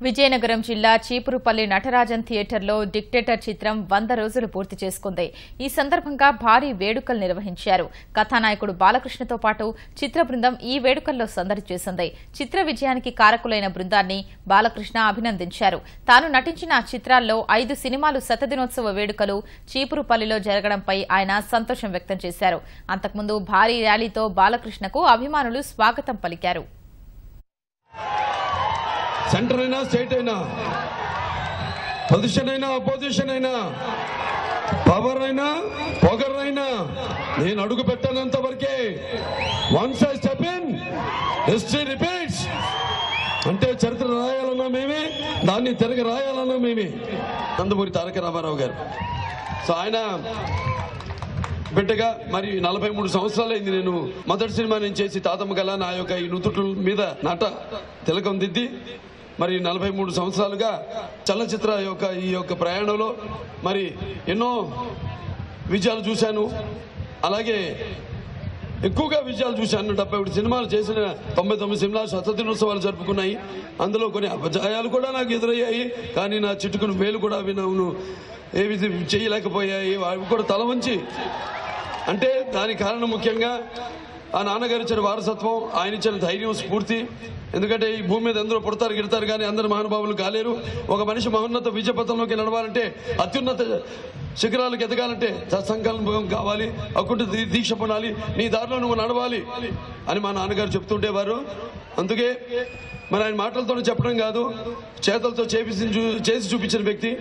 విజయనగరం జిల్లా చీపురుపల్లి నటరాజన్ థియేటర్లో డిక్టేటర్ చిత్రం 100 రోజులు పూర్తి చేసుకుంది. ఈ సందర్భంగా భారీ వేడుకలు నిర్వహించారు. కథానాయకుడు బాలకృష్ణతో పాటు చిత్ర బృందం ఈ వేడుకల్లో సందడి చేసింది. చిత్ర విజయానికి కారకులైన బృందాన్ని బాలకృష్ణ అభినందించారు. తాను నటించిన చిత్రాల్లో 5 సినిమాలు శతదినోత్సవ వేడుకలు చీపురుపల్లిలో జరగడంపై ఆయన సంతోషం వ్యక్తం చేశారు. అంతకుముందు భారీ ర్యాలీతో బాలకృష్ణకు అభిమానులు స్వాగతం పలికారు. సెంటర్ అయినా స్టేట్ అయినా పొజిషన్ అయినా అపోజిషన్ అయినా పవర్ అయినా పొగర్ అయినా నేను అడుగు పెట్టనంత వరకే once I step in history repeats. అంటే చరిత్ర రాయాలన్నా మేమే, దాన్ని తిరగ రాయాలన్నా మేమే. నందమూరి తారక రామారావు గారు సో ఆయన బిడ్డగా మరి 43 సంవత్సరాలైంది నేను మొదటి సినిమా నేను చేసి తాతమ్మ గల నా యొక్క ఈ నుదుటి మీద నట తిలకం దిద్ది మరి 43 సంవత్సరాలుగా చలనచిత్ర ఈ యొక్క ప్రయాణంలో మరి ఎన్నో విజయాలు చూశాను. అలాగే ఎక్కువగా విజయాలు చూశాను. 71 సినిమాలు చేసిన 99 సినిమాలు శతదినోత్సవాలు జరుపుకున్నాయి. అందులో కొన్ని అపజయాలు కూడా నాకు ఎదురయ్యాయి. కానీ నా చిటుకును వేలు కూడా వినవును ఏవి చేయలేకపోయాయి. అవి కూడా తల వంచి అంటే దానికి కారణం ముఖ్యంగా ఆ నాన్నగారు ఇచ్చిన వారసత్వం, ఆయన ఇచ్చిన ధైర్యం, స్ఫూర్తి. ఎందుకంటే ఈ భూమి మీద అందరూ పుడతారు గిడతారు కానీ అందరు మహానుభావులు కాలేరు. ఒక మనిషి మహోన్నత విజయపథంలోకి నడవాలంటే, అత్యున్నత శిఖరాలకు ఎదగాలంటే సత్సంకల్పం కావాలి, అకుంఠ దీక్ష పొందాలి, నీ దారిలో నువ్వు నడవాలి అని మా నాన్నగారు చెప్తుండేవారు. అందుకే మరి ఆయన మాటలతో చెప్పడం కాదు, చేతలతో చేసి చూపించిన వ్యక్తి.